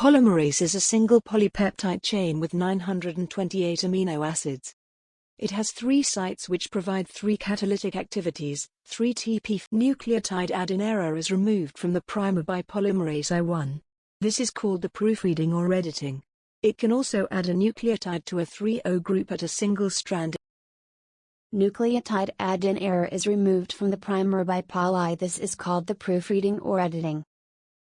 Polymerase is a single polypeptide chain with 928 amino acids. It has 3 sites which provide 3 catalytic activities. 3-TP nucleotide add-in error is removed from the primer by polymerase I1. This is called the proofreading or editing. It can also add a nucleotide to a 3O group at a single strand. Nucleotide add-in error is removed from the primer by poly. This is called the proofreading or editing.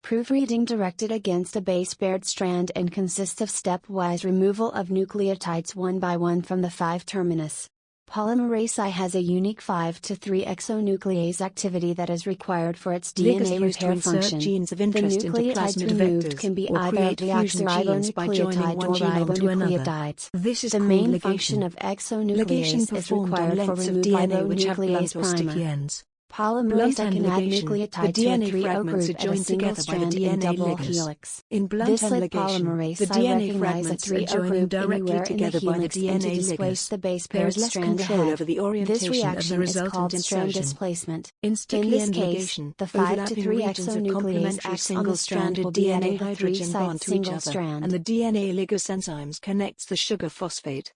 Proofreading directed against a base paired strand and consists of stepwise removal of nucleotides one by one from the 5 terminus. Polymerase I has a unique 5 to 3 exonuclease activity that is required for its DNA repair function. Genes of The interest into nucleotides plasmid removed vectors can be or either create fusion genes by joining one gene onto another. ribonucleotides. This is The called main ligation. function of exonuclease Ligation is performed on required for lengths of removed DNA which have blunt ribonuclease or sticky primer. ends. Polymerase Blunt I end can add ligation, nucleotide the to a DNA 3O fragments group are at a joined single together by the strand in DNA double ligase. helix. In blunt This end led ligation, polymerase the I DNA recognize a fragments are 3O joining group directly anywhere in the together by the helix and to DNA displace ligase. the base There paired is less strand control ahead. over the This orientation of the reaction is resultant called strand insertion. displacement. In In sticky this end case, ligation, the 5 to overlapping 3 regions of exonuclease complementary acts on the strand single-stranded while be adding DNA the hydrogen 3-site bond to each single other, strand. and the DNA ligase enzymes connects the sugar phosphate.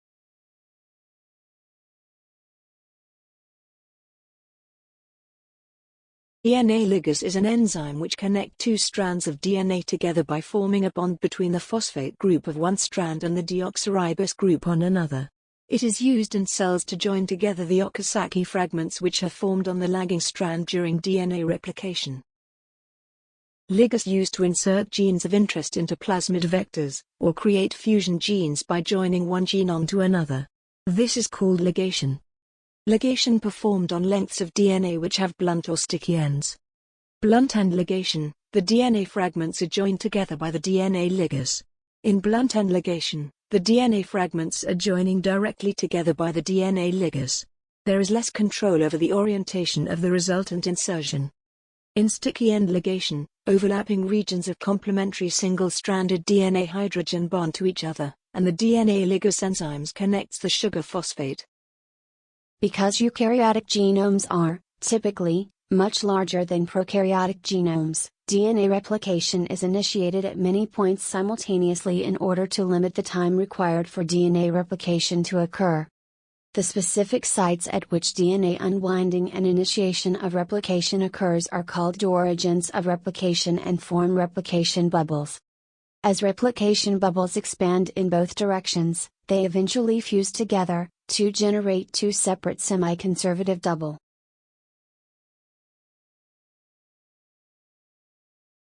DNA ligase is an enzyme which connects 2 strands of DNA together by forming a bond between the phosphate group of one strand and the deoxyribose group on another. It is used in cells to join together the Okazaki fragments which are formed on the lagging strand during DNA replication. Ligase used to insert genes of interest into plasmid vectors, or create fusion genes by joining one gene onto another. This is called ligation. Ligation performed on lengths of DNA which have blunt or sticky ends. Blunt end ligation, the DNA fragments are joined together by the DNA ligase. In blunt end ligation, the DNA fragments are joining directly together by the DNA ligase. There is less control over the orientation of the resultant insertion. In sticky end ligation, overlapping regions of complementary single-stranded DNA hydrogen bond to each other, and the DNA ligase enzymes connects the sugar phosphate. Because eukaryotic genomes are, typically, much larger than prokaryotic genomes, DNA replication is initiated at many points simultaneously in order to limit the time required for DNA replication to occur. The specific sites at which DNA unwinding and initiation of replication occurs are called origins of replication and form replication bubbles. As replication bubbles expand in both directions, they eventually fuse together, to generate 2 separate semi-conservative double